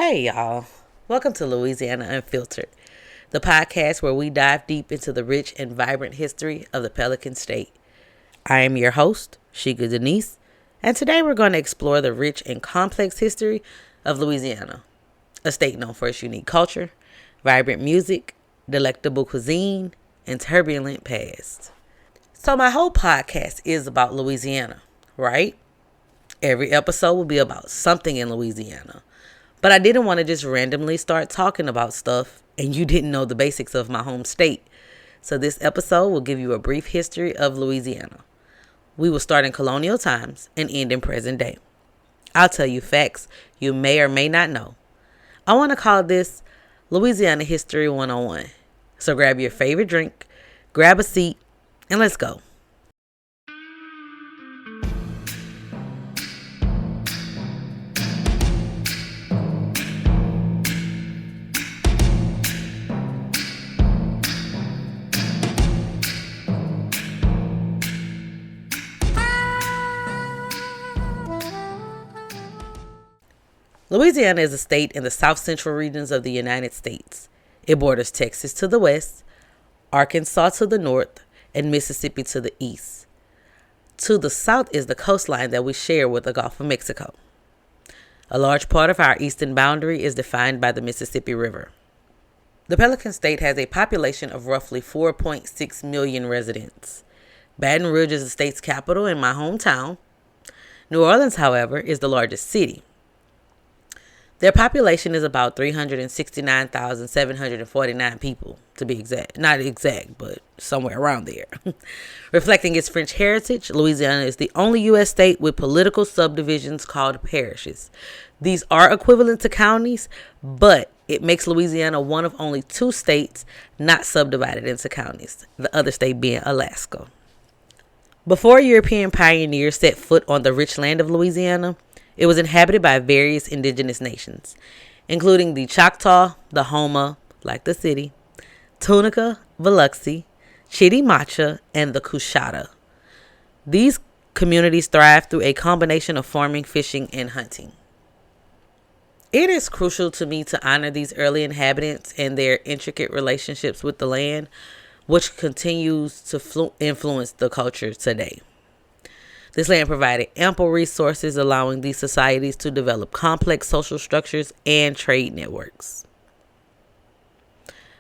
Hey, y'all. Welcome to Louisiana Unfiltered, the podcast where we dive deep into the rich and vibrant history of the Pelican State. I am your host, Shiga Denise, and today we're going to explore the rich and complex history of Louisiana, a state known for its unique culture, vibrant music, delectable cuisine, and turbulent past. So, my whole podcast is about Louisiana, right? Every episode will be about something in Louisiana. But I didn't want to just randomly start talking about stuff and you didn't know the basics of my home state. So this episode will give you a brief history of Louisiana. We will start in colonial times and end in present day. I'll tell you facts you may or may not know. I want to call this Louisiana History 101. So grab your favorite drink, grab a seat, and let's go. Louisiana is a state in the south central regions of the United States. It borders Texas to the west, Arkansas to the north, and Mississippi to the east. To the south is the coastline that we share with the Gulf of Mexico. A large part of our eastern boundary is defined by the Mississippi River. The Pelican State has a population of roughly 4.6 million residents. Baton Rouge is the state's capital and my hometown. New Orleans, however, is the largest city. Their population is about 369,749 people, to be exact. Not exact, but somewhere around there. Reflecting its French heritage, Louisiana is the only U.S. state with political subdivisions called parishes. These are equivalent to counties, but it makes Louisiana one of only two states not subdivided into counties, the other state being Alaska. Before European pioneers set foot on the rich land of Louisiana, it was inhabited by various indigenous nations, including the Choctaw, the Homa, like the city, Tunica, Biloxi, Chitimacha, and the Coushatta. These communities thrived through a combination of farming, fishing, and hunting. It is crucial to me to honor these early inhabitants and their intricate relationships with the land, which continues to influence the culture today. This land provided ample resources, allowing these societies to develop complex social structures and trade networks.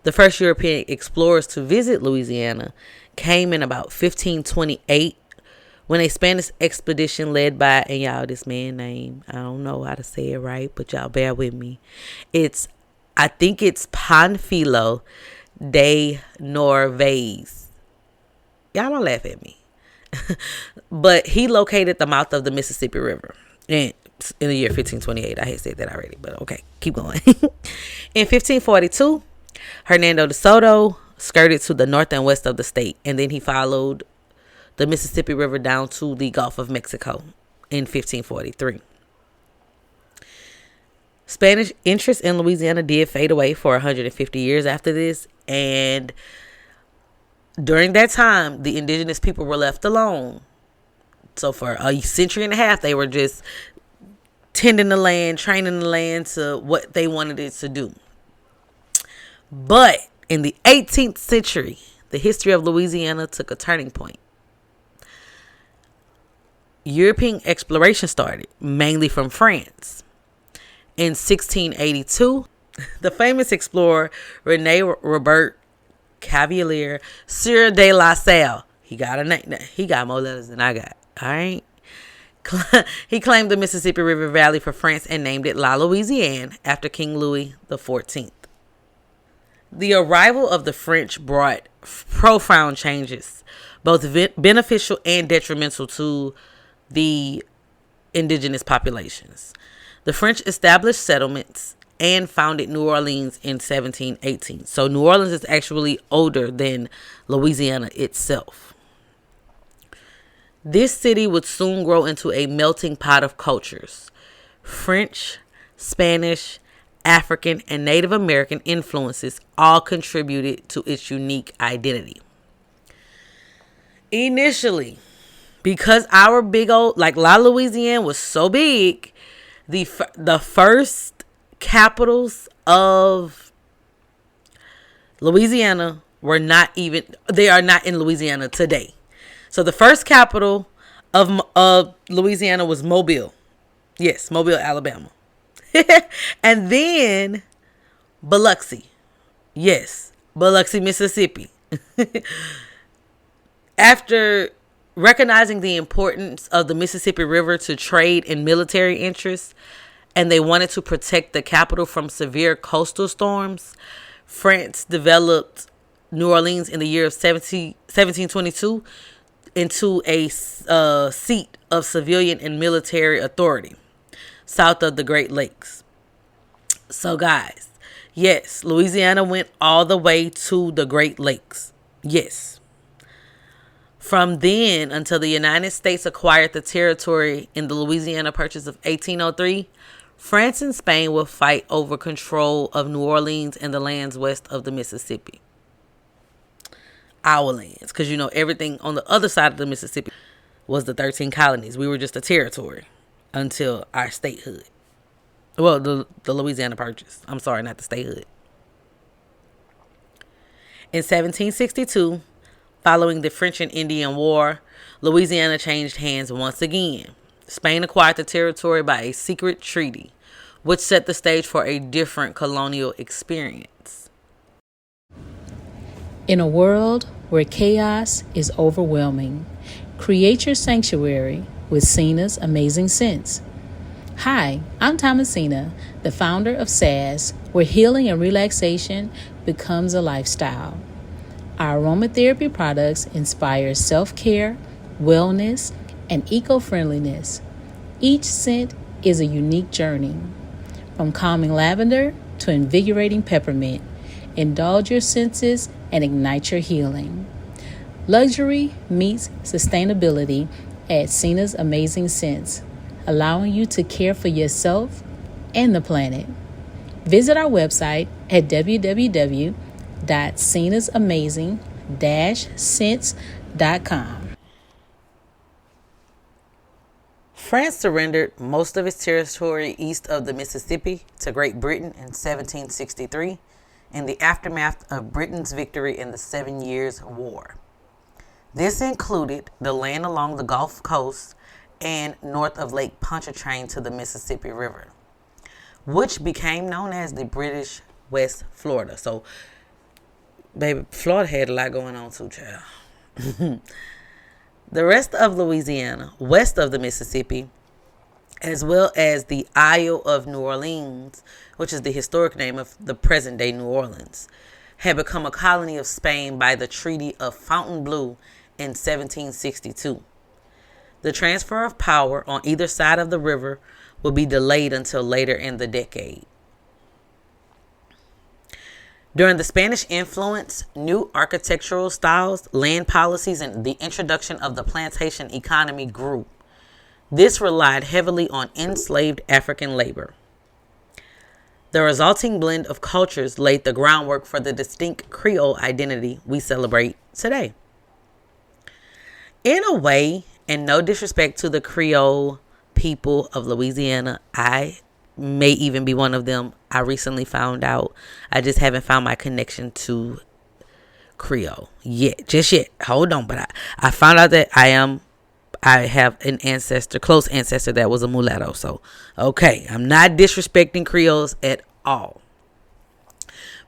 The first European explorers to visit Louisiana came in about 1528 when a Spanish expedition led by, and y'all, this man name, I don't know how to say it right, but y'all bear with me. I think it's Panfilo de Narvaez. Y'all don't laugh at me. But he located the mouth of the Mississippi River in the year 1528. I had said that already, but okay, keep going. In 1542, Hernando de Soto skirted to the north and west of the state, and then he followed the Mississippi River down to the Gulf of Mexico in 1543. Spanish interest in Louisiana did fade away for 150 years after this, and during that time, the indigenous people were left alone. So for a century and a half, they were just tending the land, training the land to what they wanted it to do. But in the 18th century, the history of Louisiana took a turning point. European exploration started, mainly from France. In 1682, the famous explorer René Robert Cavalier Sieur de la Salle. He got a name. He got more letters than I got. All right. He claimed the Mississippi River Valley for France and named it La Louisiane after King Louis XIV. The arrival of the French brought profound changes, both beneficial and detrimental to the indigenous populations. The French established settlements and founded New Orleans in 1718. So New Orleans is actually older than Louisiana itself. This city would soon grow into a melting pot of cultures. French, Spanish, African, and Native American influences all contributed to its unique identity. Initially, because our big old, like La Louisiane was so big, the first capitals of Louisiana they are not in Louisiana today. So the first capital of Louisiana was Mobile. Yes, Mobile, Alabama. And then Biloxi. Yes, Biloxi, Mississippi. After recognizing the importance of the Mississippi River to trade and military interests, and they wanted to protect the capital from severe coastal storms, France developed New Orleans in the year of 1722 into a seat of civilian and military authority south of the Great Lakes. So guys, yes, Louisiana went all the way to the Great Lakes. Yes. From then until the United States acquired the territory in the Louisiana Purchase of 1803, France and Spain will fight over control of New Orleans and the lands west of the Mississippi. Our lands. Because, everything on the other side of the Mississippi was the 13 colonies. We were just a territory until our statehood. Well, the Louisiana Purchase. I'm sorry, not the statehood. In 1762, following the French and Indian War, Louisiana changed hands once again. Spain acquired the territory by a secret treaty, which set the stage for a different colonial experience. In a world where chaos is overwhelming, create your sanctuary with Cena's Amazing Scents. Hi, I'm Thomasina, the founder of SAS, where healing and relaxation becomes a lifestyle. Our aromatherapy products inspire self-care, wellness, and eco-friendliness. Each scent is a unique journey. From calming lavender to invigorating peppermint, indulge your senses and ignite your healing. Luxury meets sustainability at Cena's Amazing Scents, allowing you to care for yourself and the planet. Visit our website at www.cenasamazing-scents.com. France surrendered most of its territory east of the Mississippi to Great Britain in 1763 in the aftermath of Britain's victory in the 7 Years' War. This included the land along the Gulf Coast and north of Lake Pontchartrain to the Mississippi River, which became known as the British West Florida. So, baby, Florida had a lot going on too, child. The rest of Louisiana, west of the Mississippi, as well as the Isle of New Orleans, which is the historic name of the present-day New Orleans, had become a colony of Spain by the Treaty of Fontainebleau in 1762. The transfer of power on either side of the river will be delayed until later in the decade. During the Spanish influence, new architectural styles, land policies, and the introduction of the plantation economy grew. This relied heavily on enslaved African labor. The resulting blend of cultures laid the groundwork for the distinct Creole identity we celebrate today. In a way, and no disrespect to the Creole people of Louisiana, I may even be one of them. I recently found out. I just haven't found my connection to Creole yet. Just yet. Hold on. But I found out that I have an close ancestor that was a mulatto. So, okay. I'm not disrespecting Creoles at all.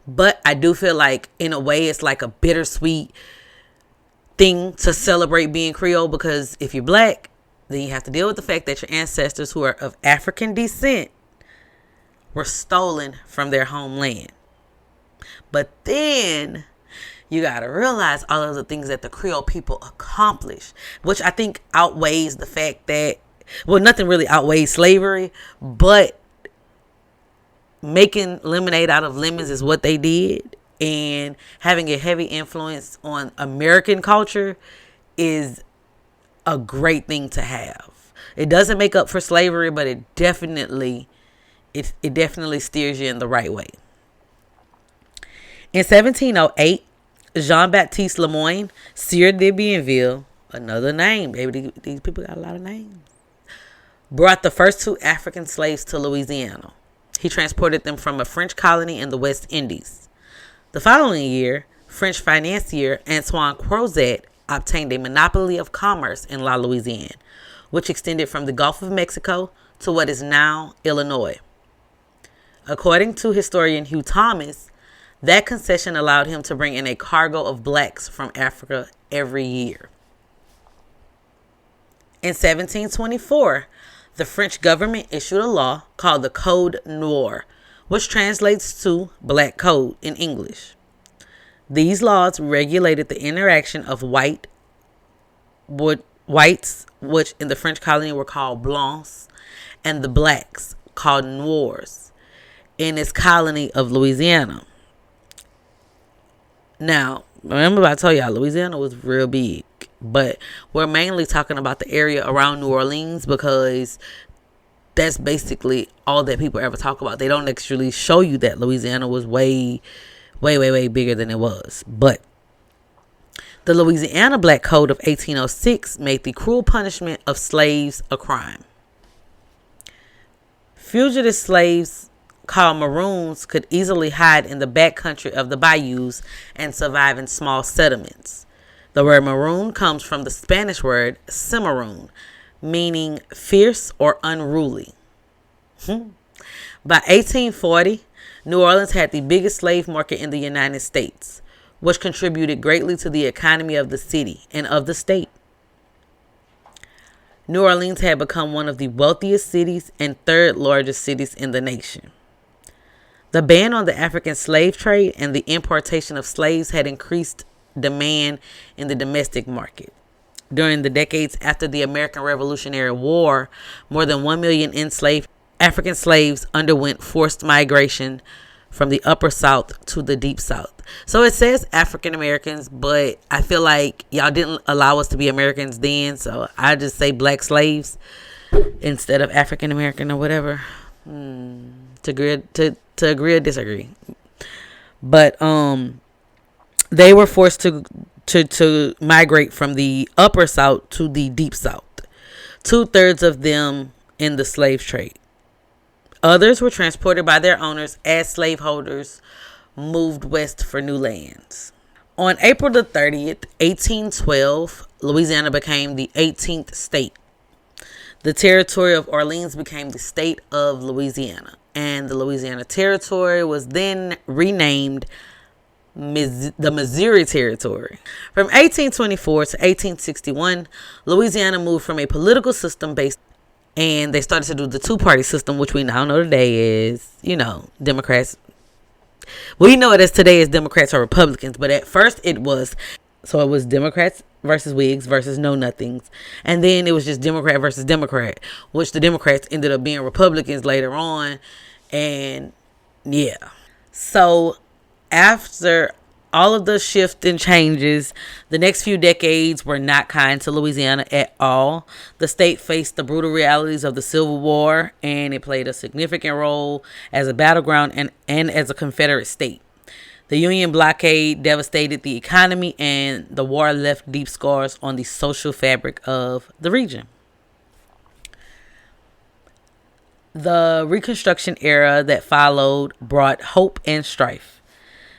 But I do feel like, in a way, it's like a bittersweet thing to celebrate being Creole, because if you're black, then you have to deal with the fact that your ancestors who are of African descent were stolen from their homeland. But then you got to realize all of the things that the Creole people accomplished, which I think outweighs the fact that, well, nothing really outweighs slavery, but making lemonade out of lemons is what they did. And having a heavy influence on American culture is a great thing to have. It doesn't make up for slavery, but it definitely steers you in the right way. In 1708, Jean-Baptiste Lemoyne, Sieur de Bienville, another name, baby, these people got a lot of names, brought the first 2 African slaves to Louisiana. He transported them from a French colony in the West Indies. The following year, French financier Antoine Crozet obtained a monopoly of commerce in La Louisiane, which extended from the Gulf of Mexico to what is now Illinois. According to historian Hugh Thomas, that concession allowed him to bring in a cargo of blacks from Africa every year. In 1724, the French government issued a law called the Code Noir, which translates to Black Code in English. These laws regulated the interaction of whites, which in the French colony were called blancs, and the blacks, called noirs, in its colony of Louisiana. Now, remember I told y'all Louisiana was real big, but we're mainly talking about the area around New Orleans because that's basically all that people ever talk about. They don't actually show you that Louisiana was way bigger than it was. But the Louisiana Black Code of 1806 made the cruel punishment of slaves a crime. Fugitive slaves called maroons could easily hide in the back country of the bayous and survive in small settlements. The word maroon comes from the Spanish word cimarron, meaning fierce or unruly. By 1840, New Orleans had the biggest slave market in the United States, which contributed greatly to the economy of the city and of the state. New Orleans had become one of the wealthiest cities and third largest cities in the nation. The ban on the African slave trade and the importation of slaves had increased demand in the domestic market. During the decades after the American Revolutionary War, more than 1 million enslaved African slaves underwent forced migration from the upper South to the deep South. So it says African Americans, but I feel like y'all didn't allow us to be Americans then, so I just say black slaves instead of African American or whatever. To agree or disagree. But they were forced to migrate from the upper South to the deep South. 2/3 of them in the slave trade. Others were transported by their owners as slaveholders moved west for new lands. On April the 30th, 1812, Louisiana became the 18th state. The territory of Orleans became the state of Louisiana, and the Louisiana Territory was then renamed the Missouri Territory. From 1824 to 1861, Louisiana moved from a political system based, and they started to do the two-party system, which we now know today is, Democrats. We know it as today as Democrats or Republicans, but at first it was Democrats versus Whigs versus Know Nothings, and then it was just Democrat versus Democrat, which the Democrats ended up being Republicans later on, and yeah. So after all of the shift and changes, the next few decades were not kind to Louisiana at all. The state faced the brutal realities of the Civil War, and it played a significant role as a battleground and as a Confederate state. The Union blockade devastated the economy, and the war left deep scars on the social fabric of the region. The Reconstruction era that followed brought hope and strife.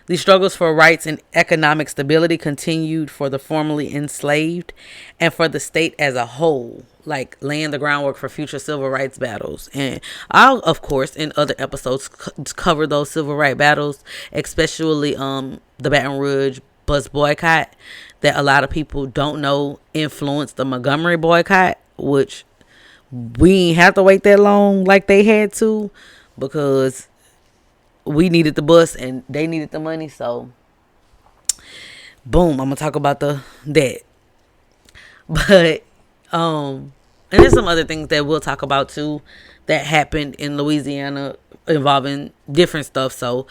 The struggles for rights and economic stability continued for the formerly enslaved and for the state as a whole, like laying the groundwork for future civil rights battles. And I'll, of course, in other episodes cover those civil rights battles, especially the Baton Rouge bus boycott that a lot of people don't know influenced the Montgomery boycott, which we ain't have to wait that long like they had to, because we needed the bus and they needed the money. So boom, I'm gonna talk about that. But and there's some other things that we'll talk about too that happened in Louisiana involving different stuff. So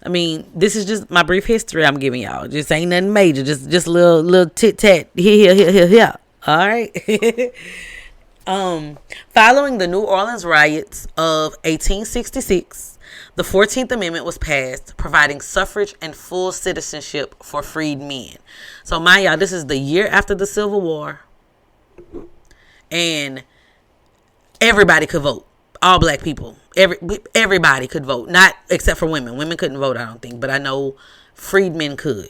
I mean, this is just my brief history I'm giving y'all. Just ain't nothing major. Just a little tit tat here. All right. Following the New Orleans riots of 1866, the 14th Amendment was passed, providing suffrage and full citizenship for freed men. So, mind y'all, this is the year after the Civil War, and everybody could vote. all black people. Everybody could vote, not except for women. Women couldn't vote, I don't think, but I know freedmen could.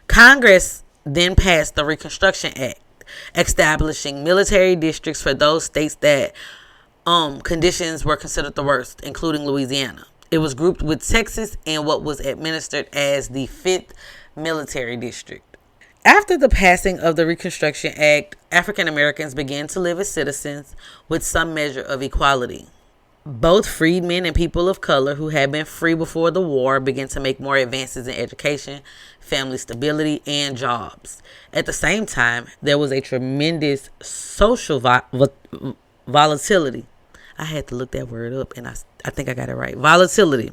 Congress then passed the Reconstruction Act, establishing military districts for those states that conditions were considered the worst, including Louisiana. It was grouped with Texas and what was administered as the 5th Military District. After the passing of the Reconstruction Act, African Americans began to live as citizens with some measure of equality. Both freedmen and people of color who had been free before the war began to make more advances in education, family stability, and jobs. At the same time, there was a tremendous social volatility. I had to look that word up, and I think I got it right. Volatility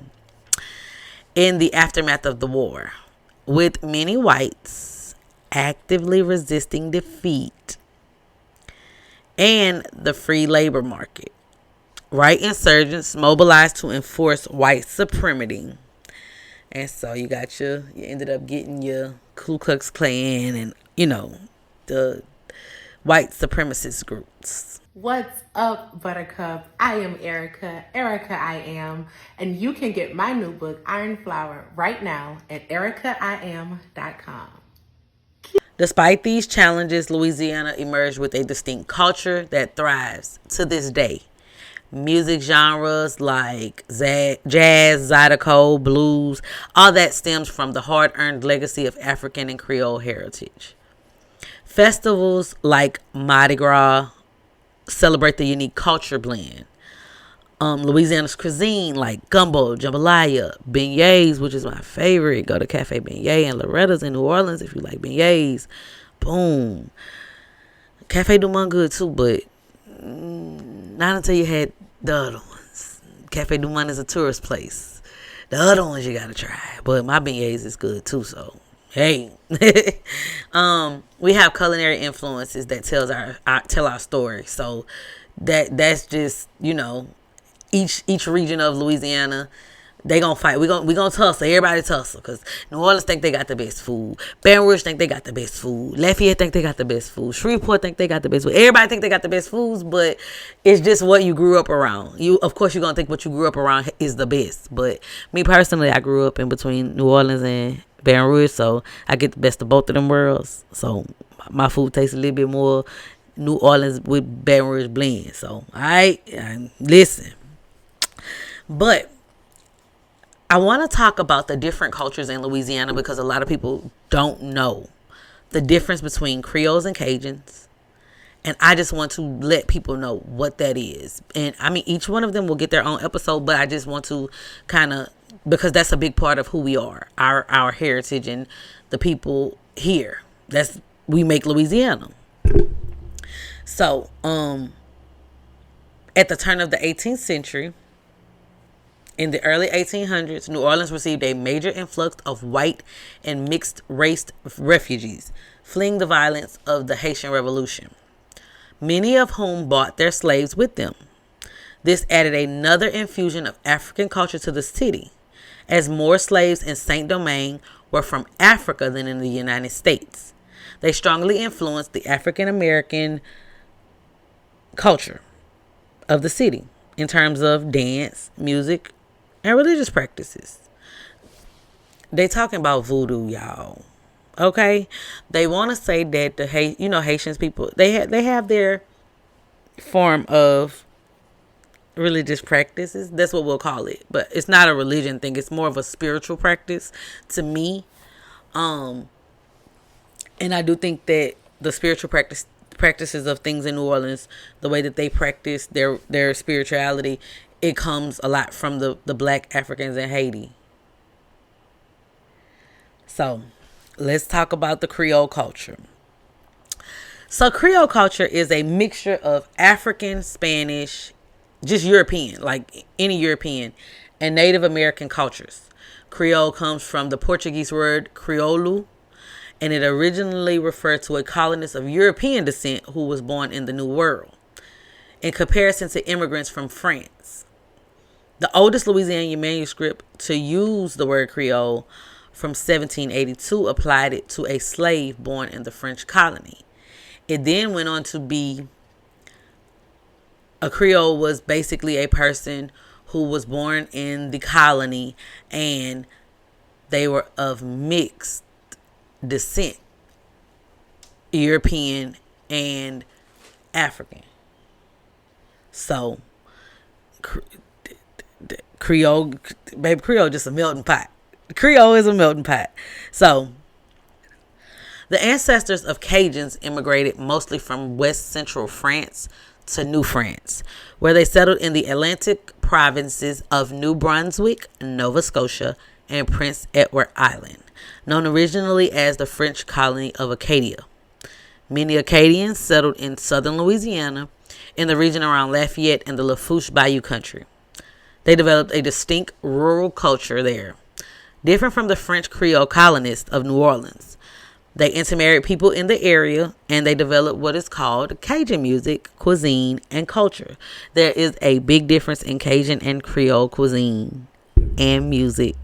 in the aftermath of the war, with many whites actively resisting defeat and the free labor market. White insurgents mobilized to enforce white supremacy. And so you ended up getting your Ku Klux Klan and, the white supremacist groups. What's up, Buttercup? I am Erica. Erica I Am. And you can get my new book, Iron Flower, right now at ericaiam.com. Despite these challenges, Louisiana emerged with a distinct culture that thrives to this day. Music genres like jazz, zydeco, blues, all that stems from the hard-earned legacy of African and Creole heritage. Festivals like Mardi Gras celebrate the unique culture blend. Louisiana's cuisine like gumbo, jambalaya, beignets, which is my favorite. Go to Cafe Beignet and Loretta's in New Orleans if you like beignets. Boom. Cafe Du Monde good too, but not until you had the other ones. Cafe Du Monde is a tourist place. The other ones you gotta try. But my beignets is good too, so hey. We have culinary influences that tell our story. So that's just, each region of Louisiana, they gonna fight. We gonna tussle. Everybody tussle, because New Orleans think they got the best food. Baton Rouge think they got the best food. Lafayette think they got the best food. Shreveport think they got the best food. Everybody think they got the best foods, but it's just what you grew up around. Of course, you're gonna think what you grew up around is the best. But me personally, I grew up in between New Orleans and Baton Rouge, so I get the best of both of them worlds. So my food tastes a little bit more New Orleans with Baton Rouge blend. So listen. But I want to talk about the different cultures in Louisiana, because a lot of people don't know the difference between Creoles and Cajuns. And I just want to let people know what that is. And I mean, each one of them will get their own episode, but I just want to because that's a big part of who we are, our heritage and the people here. We make Louisiana. So, at the turn of the 18th century, in the early 1800s, New Orleans received a major influx of white and mixed-race refugees, fleeing the violence of the Haitian Revolution, many of whom brought their slaves with them. This added another infusion of African culture to the city, as more slaves in Saint-Domingue were from Africa than in the United States. They strongly influenced the African-American culture of the city in terms of dance, music, and religious practices. They talking about voodoo, y'all. Okay? They want to say that the Haitians people, they have their form of religious practices. That's what we'll call it. But it's not a religion thing. It's more of a spiritual practice to me. And I do think that the spiritual practices of things in New Orleans, the way that they practice their spirituality, it comes a lot from the black Africans in Haiti. So let's talk about the Creole culture. So Creole culture is a mixture of African, Spanish, just European, like any European, and Native American cultures. Creole comes from the Portuguese word crioulo, and it originally referred to a colonist of European descent who was born in the New World, in comparison to immigrants from France. The oldest Louisiana manuscript to use the word Creole, from 1782, applied it to a slave born in the French colony. It then went on to be A Creole was basically a person who was born in the colony and they were of mixed descent, European and African. So, Creole, baby, Creole just a melting pot. Creole is a melting pot. So, the ancestors of Cajuns immigrated mostly from West Central France to New France, where they settled in the Atlantic provinces of New Brunswick, Nova Scotia, and Prince Edward Island, known originally as the French colony of Acadia. Many Acadians settled in southern Louisiana, in the region around Lafayette and the Lafourche Bayou country. They developed a distinct rural culture there, different from the French Creole colonists of New Orleans. They intermarried people in the area, and they developed what is called Cajun music, cuisine, and culture. There is a big difference in Cajun and Creole cuisine and music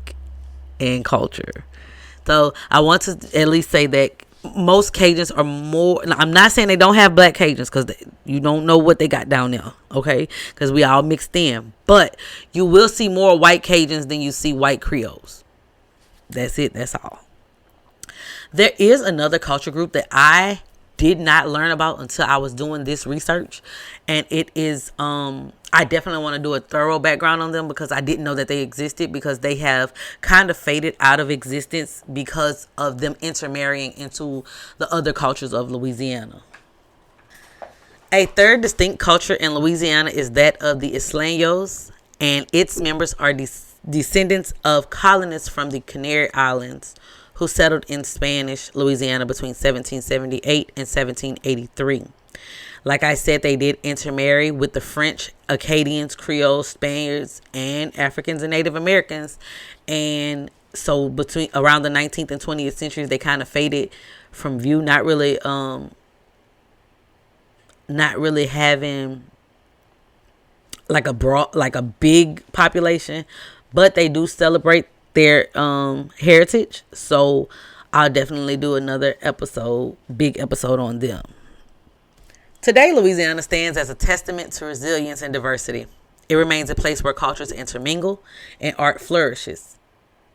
and culture. So I want to at least say that most Cajuns are more, I'm not saying they don't have black Cajuns, because you don't know what they got down there, okay? Because we all mixed in. But you will see more white Cajuns than you see white Creoles. That's it. That's all. There is another culture group that I did not learn about until I was doing this research. And it is, I definitely want to do a thorough background on them because I didn't know that they existed, because they have kind of faded out of existence because of them intermarrying into the other cultures of Louisiana. A third distinct culture in Louisiana is that of the Isleños, and its members are descendants of colonists from the Canary Islands who settled in Spanish Louisiana between 1778 and 1783. Like I said, they did intermarry with the French, Acadians, Creoles, Spaniards, and Africans and Native Americans. And so between around the 19th and 20th centuries, they kind of faded from view, not really having like a big population, but they do celebrate their heritage. So I'll definitely do another big episode on them. Today, Louisiana stands as a testament to resilience and diversity. It remains a place where cultures intermingle and art flourishes.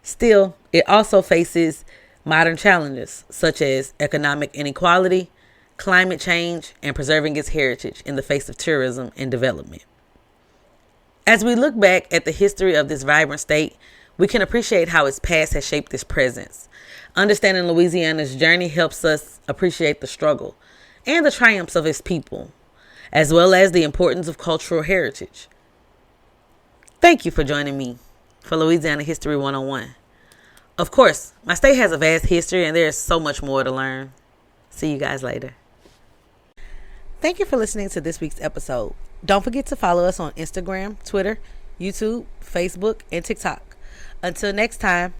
Still, it also faces modern challenges such as economic inequality, climate change, and preserving its heritage in the face of tourism and development. As we look back at the history of this vibrant state, we can appreciate how its past has shaped its presence. Understanding Louisiana's journey helps us appreciate the struggle and the triumphs of its people, as well as the importance of cultural heritage. Thank you for joining me for Louisiana History 101. Of course, my state has a vast history and there is so much more to learn. See you guys later. Thank you for listening to this week's episode. Don't forget to follow us on Instagram, Twitter, YouTube, Facebook, and TikTok. Until next time,